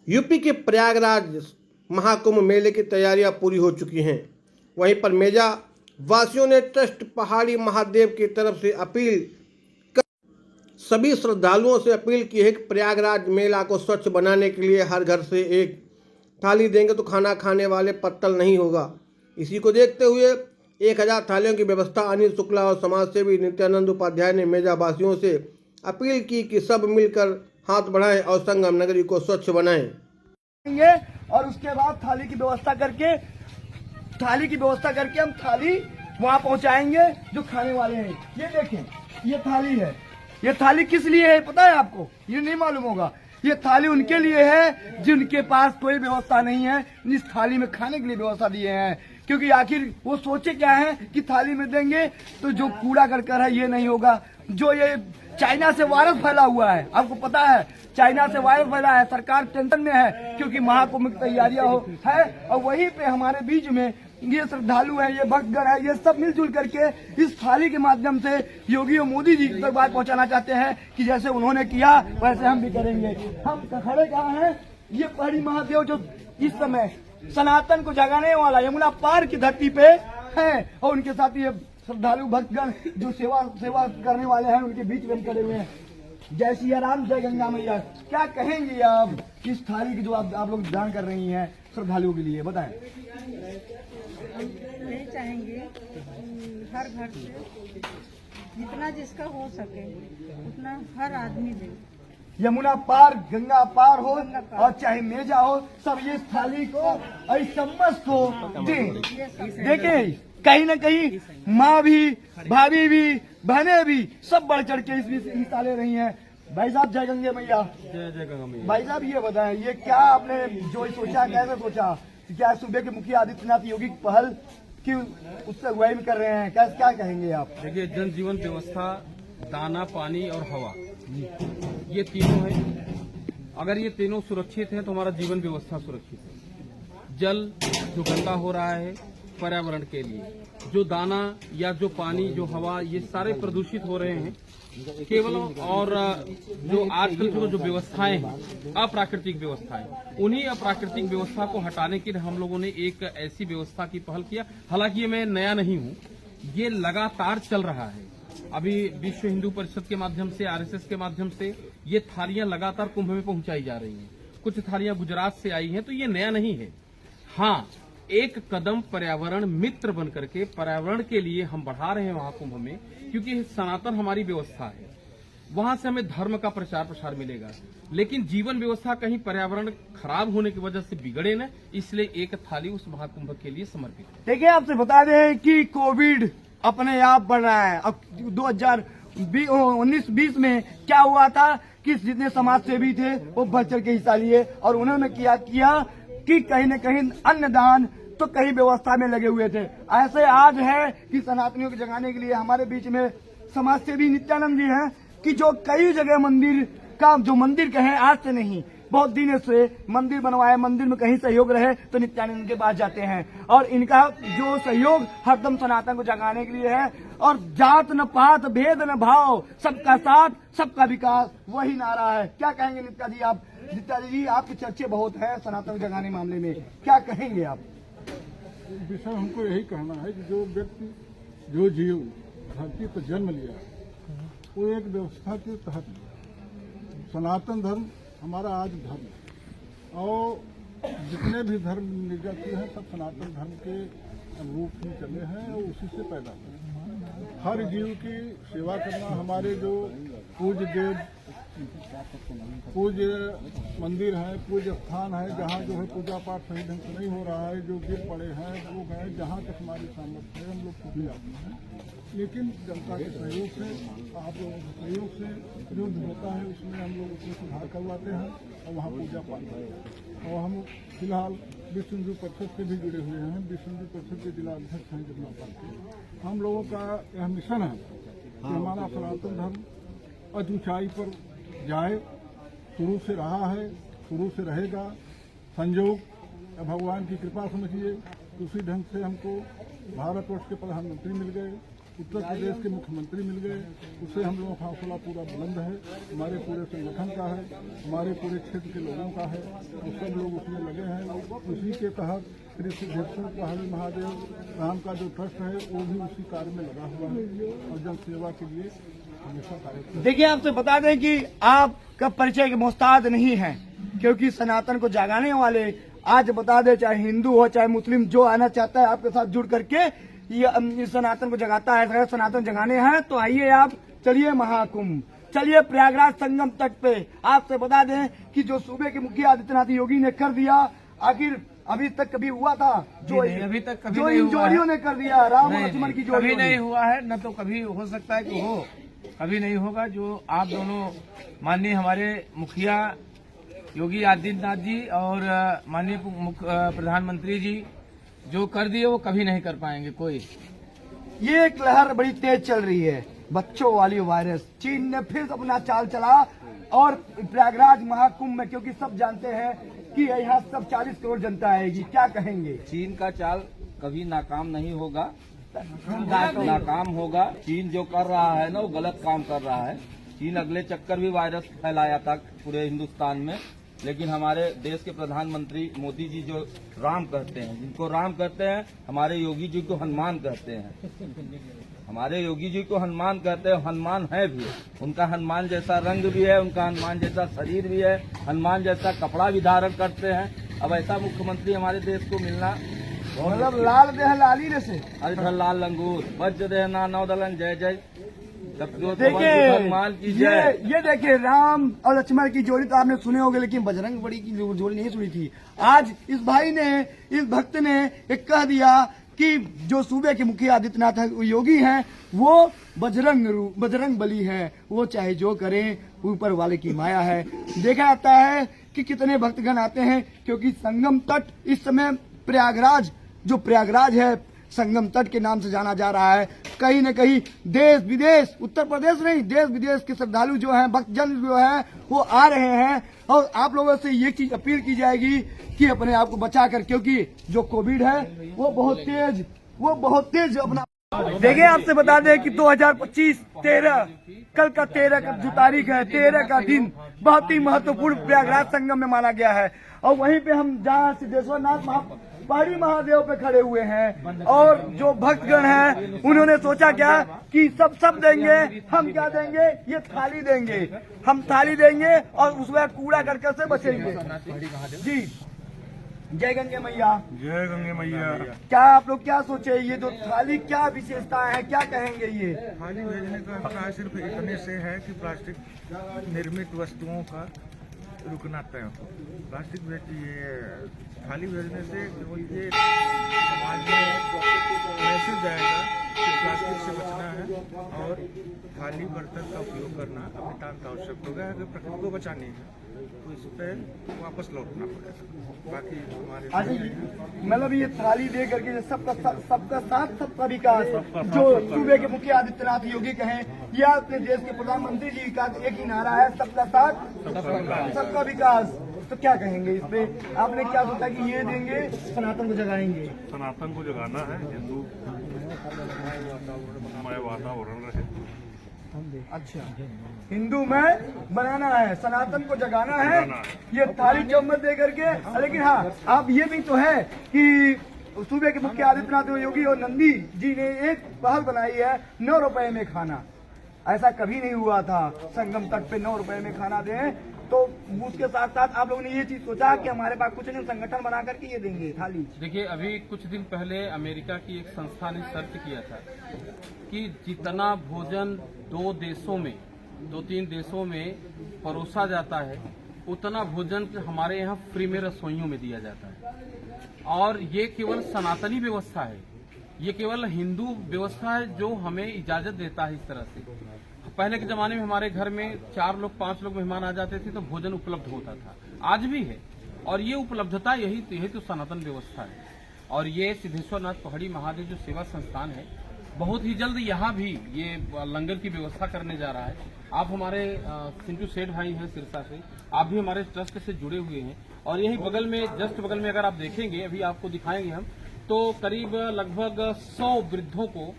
UP के प्रयागराज महाकुंभ मेले की तैयारियां पूरी हो चुकी हैं। वहीं पर मेजा वासियों ने ट्रस्ट पहाड़ी महादेव की तरफ से सभी श्रद्धालुओं से अपील की है कि प्रयागराज मेला को स्वच्छ बनाने के लिए हर घर से एक थाली देंगे तो खाना खाने वाले पत्तल नहीं होगा। इसी को देखते हुए 1000 थालियों की व्यवस्था अनिल शुक्ला और समाजसेवी नित्यानंद उपाध्याय ने मेजा वासियों से अपील की कि सब मिलकर हाथ बढ़ाएं और संगम नगरी को स्वच्छ बनाएं। और उसके बाद थाली की व्यवस्था करके हम थाली वहाँ पहुँचाएंगे जो खाने वाले हैं। ये देखें, ये थाली है। ये थाली किस लिए है पता है आपको? ये नहीं मालूम होगा। ये थाली उनके लिए है जिनके पास कोई व्यवस्था नहीं है, इस थाली में खाने के लिए व्यवस्था दिए हैं। क्योंकि आखिर वो सोचे क्या है कि थाली में देंगे तो जो कूड़ा करकर है ये नहीं होगा। जो ये चाइना से वायरस फैला हुआ है, आपको पता है चाइना से वायरस फैला है, सरकार टेंशन में है क्योंकि महाकुंभ की तैयारियां है। और वहीं पे हमारे बीच में ये श्रद्धालु है, ये भक्तगण है, ये सब मिलजुल करके इस थाली के माध्यम से योगी और मोदी जी तक बात पहुंचाना चाहते हैं कि जैसे उन्होंने किया वैसे हम भी करेंगे। हम खड़े कहाँ हैं? ये पहाड़ी महादेव जो इस समय सनातन को जगाने वाला यमुना पार की धरती पे है और उनके साथ ये श्रद्धालु भक्तगण जो सेवा करने वाले हैं उनके बीच में खड़े हुए हैं। जय सिया राम, जय गंगा मैया। क्या कहेंगे आप इस थाली की जो आप लोग दान कर रही हैं श्रद्धालुओं के लिए, बताएं। नहीं चाहेंगे हर घर से जितना जिसका हो सके उतना हर आदमी दे। यमुना पार गंगा पार हो और चाहे मेजा हो, सब ये थाली को चम्मच को दे। देखें कहीं न कहीं माँ भी, भाभी भी, बहनें भी सब बढ़ चढ़ के इसमें हिस्सा ले रही हैं। भाई साहब जय गंगे मैया। जय गंगा मैया। भाई साहब ये बताएं, ये क्या आपने जो सोचा, कैसे सोचा? क्या सूबे के मुखिया आदित्यनाथ योगी की पहल की उससे अगुवाई में कर रहे हैं? क्या कहेंगे आप? देखिए, जन जीवन व्यवस्था, दाना, पानी और हवा, ये तीनों है। अगर ये तीनों सुरक्षित हैं तो हमारा जीवन व्यवस्था सुरक्षित है। जल जो गंदा हो रहा है पर्यावरण के लिए, जो दाना या जो पानी, जो हवा, ये सारे प्रदूषित हो रहे हैं केवल। और जो आजकल जो व्यवस्थाएं हैं, अप्राकृतिक व्यवस्थाएं, उन्हीं अप्राकृतिक व्यवस्था को हटाने के लिए हम लोगों ने एक ऐसी व्यवस्था की पहल किया। हालांकि ये मैं नया नहीं हूँ, ये लगातार चल रहा है। अभी विश्व हिंदू परिषद के माध्यम से, आरएसएस के माध्यम से ये थालियां लगातार कुंभ में पहुंचाई जा रही हैं। कुछ थालियां गुजरात से आई हैं, तो ये नया नहीं है। हाँ, एक कदम पर्यावरण मित्र बन करके पर्यावरण के लिए हम बढ़ा रहे हैं महाकुंभ में, क्योंकि सनातन हमारी व्यवस्था है। वहां से हमें धर्म का प्रचार प्रसार मिलेगा, लेकिन जीवन व्यवस्था कहीं पर्यावरण खराब होने की वजह से बिगड़े न, इसलिए एक थाली उस महाकुंभ के लिए समर्पित है। देखिए, आपसे बता दें कि कोविड अपने आप बढ़ रहा है। अब 2019-20 में क्या हुआ था कि जितने समाज सेवी थे वो बढ़ चढ़ के हिस्सा लिए और उन्होंने किया कि कहीं न कहीं अन्नदान तो कहीं व्यवस्था में लगे हुए थे। ऐसे आज है कि सनातनियों को जगाने के लिए हमारे बीच में समाज सेवी नित्यानंद जी हैं कि जो कई जगह मंदिर कहें, आज से नहीं बहुत दिनों से मंदिर बनवाए, मंदिर में कहीं सहयोग रहे तो नित्यानंद के पास जाते हैं। और इनका जो सहयोग हरदम सनातन को जगाने के लिए है। और जात न पात भेद न भाव, सबका साथ सबका विकास, वही नारा है। क्या कहेंगे नित्यानंद जी, आपके चर्चे बहुत है सनातन जगाने मामले में, क्या कहेंगे आप? विषय हमको यही कहना है कि जो व्यक्ति, जो जीव धरती पर जन्म लिया वो एक व्यवस्था के तहत लिया। सनातन धर्म हमारा आज धर्म है और जितने भी धर्म निर्गत हैं सब सनातन धर्म के अनुरूप ही चले हैं और उसी से पैदा हुए। हर जीव की सेवा करना, हमारे जो पूज्य मंदिर है, पूज्य स्थान है, जहाँ जो है पूजा पाठ सही ढंग से नहीं हो रहा है, जो गिर पड़े हैं वो गए, जहाँ तक हमारी सामर्थ्य है हम लोग भी आते हैं। लेकिन जनता के सहयोग से, आप लोगों के सहयोग से जो होता है उसमें हम लोग उसमें सुधार करवाते हैं और वहाँ पूजा पाठ करते हैं। और हम फिलहाल विश्व हिंदू परिषद से भी जुड़े हुए हैं। विश्व हिंदू परिषद के जिला अध्यक्ष हैं जमुना पाल के। हम लोगों का यह मिशन है कि हमारा सनातन धर्म अति ऊंचाई पर जाए। शुरू से रहा है, शुरू से रहेगा। संयोग भगवान की कृपा समझिए, उसी ढंग से हमको भारतवर्ष के प्रधानमंत्री मिल गए, उत्तर प्रदेश के मुख्यमंत्री मिल गए, उससे हम लोगों का हौसला पूरा बुलंद है, हमारे पूरे संगठन का है, हमारे पूरे क्षेत्र के लोगों का है, और सब लोग उसमें लगे हैं। उसी के तहत श्री सिद्धेश्वर पहाड़ी महादेव धाम का जो ट्रस्ट है वो भी उसी कार्य में लगा हुआ है और जन सेवा के लिए हमेशा कार्य। देखिए, आपसे बता दें कि आपका परिचय के मोहताज नहीं है, क्योंकि सनातन को जगाने वाले, आज बता दें, चाहे हिंदू हो चाहे मुस्लिम, जो आना चाहता है आपके साथ जुड़ करके ये सनातन को जगाता है। अगर सनातन जगाने हैं तो आइए आप, चलिए महाकुंभ, चलिए प्रयागराज संगम तट पे। आपसे बता दें कि जो सूबे के मुखिया आदित्यनाथ योगी ने कर दिया, आखिर अभी तक कभी हुआ था? जो अभी तक कभी जो नहीं इन हुआ है। जोड़ियों ने कर दिया, राम और लक्ष्मण की जोड़ी कभी नहीं हुआ है, न तो कभी हो सकता है कि हो, कभी नहीं होगा। जो आप दोनों माननीय हमारे मुखिया योगी आदित्यनाथ जी और माननीय प्रधानमंत्री जी जो कर दिए वो कभी नहीं कर पाएंगे कोई। ये एक लहर बड़ी तेज चल रही है, बच्चों वाली वायरस। चीन ने फिर अपना चाल चला और प्रयागराज महाकुंभ में, क्योंकि सब जानते हैं कि यहाँ सब 40 करोड़ जनता आएगी, क्या कहेंगे? चीन का चाल कभी नाकाम नहीं होगा, नाकाम होगा। चीन जो कर रहा है ना वो गलत काम कर रहा है। चीन अगले चक्कर भी वायरस फैलाया था पूरे हिंदुस्तान में, लेकिन हमारे देश के प्रधानमंत्री मोदी जी जो राम कहते हैं, जिनको राम कहते हैं, हमारे योगी जी को हनुमान कहते हैं। हमारे योगी जी को हनुमान कहते हैं, हनुमान है भी, उनका हनुमान जैसा रंग भी है, उनका हनुमान जैसा शरीर भी है, हनुमान जैसा कपड़ा भी धारण करते हैं। अब ऐसा मुख्यमंत्री हमारे देश को मिलना मतलब लाल देह लाली ने से। अरे लाल लंगूर बज देना नौदलन जय जय। देखिए, हनुमान की जय। ये देखिए, राम और लक्ष्मण की जोड़ी तो आपने सुने होंगे, लेकिन बजरंग बली की जोड़ी नहीं सुनी थी। आज इस भाई ने, इस भक्त ने एक कह दिया कि जो सूबे के मुखिया आदित्यनाथ योगी हैं वो बजरंग बली है, वो चाहे जो करें ऊपर वाले की माया है। देखा जाता है कि कितने भक्तगण आते हैं, क्योंकि संगम तट इस समय प्रयागराज, जो प्रयागराज है संगम तट के नाम से जाना जा रहा है। कहीं न कहीं देश विदेश, उत्तर प्रदेश नहीं, देश विदेश के श्रद्धालु जो हैं, भक्तजन जो हैं, वो आ रहे हैं। और आप लोगों से ये चीज अपील की जाएगी कि अपने आप को बचाकर, क्योंकि जो कोविड है वो बहुत तेज अपना। देखिए, आपसे बता दें कि 2025 13 कल का 13 का जो तारीख है, 13 का दिन बहुत ही महत्वपूर्ण प्रयागराज संगम में माना गया है। और वहीं पे हम जहाँ सिद्धेश्वर नाथ पहाड़ी महादेव पे खड़े हुए हैं, और जो भक्तगण हैं उन्होंने सोचा क्या कि सब देंगे, हम क्या देंगे, ये थाली देंगे, हम थाली देंगे और उसमें कूड़ा करकट से बचेंगे। जी, जय गंगे मैया, जय गंगे मैया। क्या आप लोग क्या सोचे, ये जो थाली क्या विशेषताएं है, क्या कहेंगे? ये थाली भेजने का अभिप्राय सिर्फ इतने से है कि प्लास्टिक निर्मित वस्तुओं का रुकना तय हो। प्लास्टिक थाली भेजने से ये समाज में मैसेज जाएगा कि प्लास्टिक से बचना है और थाली बर्तन का उपयोग करना नितांत आवश्यक होगा। अगर प्रकृति को बचानी है तो इस पर वापस लौटना पड़ेगा। बाकी हमारे मतलब ये थाली दे करके सबका साथ सबका विकास, जो सूबे के मुखिया आदित्यनाथ योगी कहें या अपने देश के प्रधानमंत्री जी का एक ही नारा है, सबका साथ सबका विकास। तो क्या कहेंगे इस पे? आपने क्या सोचा कि ये देंगे, सनातन को जगाएंगे? सनातन को जगाना है, हिंदू वातावरण रहे। अच्छा, हिंदू में बनाना है, सनातन को जगाना है, ये थाली चम्मच दे करके। लेकिन हाँ, आप ये भी तो है कि सूबे के मुखिया आदित्यनाथ योगी और नंदी जी ने एक पहल बनाई है, 9 रुपए में खाना। ऐसा कभी नहीं हुआ था, संगम तट पे 9 रुपए में खाना दें। तो उसके साथ साथ आप लोगों ने ये चीज सोचा कि हमारे पास कुछ नहीं, संगठन बना करके ये देंगे थाली। देखिए, अभी कुछ दिन पहले अमेरिका की एक संस्था ने सर्च किया था कि जितना भोजन 2-3 देशों में परोसा जाता है, उतना भोजन हमारे यहाँ फ्री में रसोइयों में दिया जाता है। और ये केवल सनातनी व्यवस्था है, ये केवल हिंदू व्यवस्था है जो हमें इजाजत देता है इस तरह से। पहले के जमाने में हमारे घर में 4 लोग 5 लोग मेहमान आ जाते थे तो भोजन उपलब्ध होता था, आज भी है। और ये उपलब्धता यही तो सनातन व्यवस्था है। और ये सिद्धेश्वर नाथ पहाड़ी महादेव जो सेवा संस्थान है, बहुत ही जल्द यहाँ भी ये लंगर की व्यवस्था करने जा रहा है। आप हमारे सिंटू सेठ भाई हैं सिरसा से, आप भी हमारे ट्रस्ट से जुड़े हुए हैं। और यही बगल में, जस्ट बगल में अगर आप देखेंगे, अभी आपको दिखाएंगे हम, तो करीब लगभग 100 वृद्धों को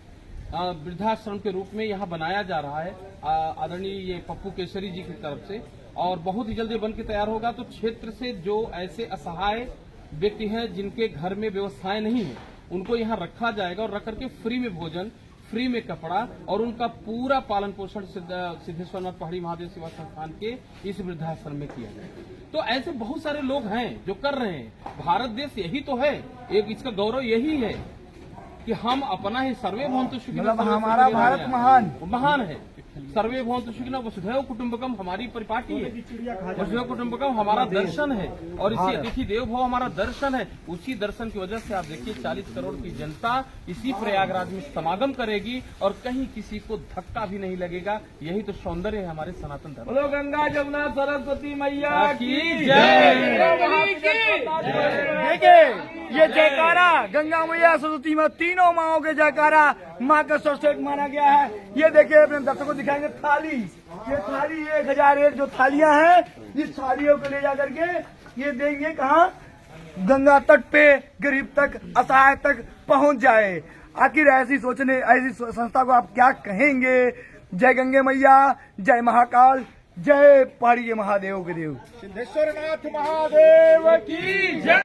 वृद्धाश्रम के रूप में यहाँ बनाया जा रहा है आदरणीय ये पप्पू केसरी जी की तरफ से, और बहुत ही जल्दी बन के तैयार होगा। तो क्षेत्र से जो ऐसे असहाय व्यक्ति हैं जिनके घर में व्यवस्थाएं नहीं है, उनको यहाँ रखा जाएगा और रख करके फ्री में भोजन, फ्री में कपड़ा और उनका पूरा पालन पोषण सिद्धेश्वरनाथ पहाड़ी महादेव सेवा संस्थान के इस वृद्धाश्रम में किया जाएगा। तो ऐसे बहुत सारे लोग हैं जो कर रहे हैं। भारत देश यही तो है, एक इसका गौरव यही है कि हम अपना ही सर्वे भवन्तु सुखिनः, मतलब हमारा भारत महान है। सर्वे भवन्तु सुखिनः वसुधैव कुटुम्बकम हमारी परिपाटी है, वसुधैव कुटुम्बकम हमारा दर्शन है, और इसी अतिथि देव भव हमारा दर्शन है। उसी दर्शन की वजह से आप देखिए 40 करोड़ की जनता इसी प्रयागराज में समागम करेगी और कहीं किसी को धक्का भी नहीं लगेगा। यही तो सौंदर्य है हमारे सनातन धर्म। बोलो गंगा जमुना सरस्वती मैया की जय। देखिए ये जयकारा गंगा मैया सरस्वती में तीनों माओं के जयकारा माँ का सर्वश्रेष्ठ माना गया है। ये देखिए अपने दर्शकों को दिखाएंगे थाली, ये थाली 1001 जो थालियां हैं, इस थालियों को ले जा करके ये देंगे कहाँ, गंगा तट पे गरीब तक, असहाय तक पहुंच जाए। आखिर ऐसी संस्था को आप क्या कहेंगे। जय गंगे मैया, जय महाकाल, जय पहाड़ी के महादेव के देव सिद्धेश्वरनाथ महादेव की जय।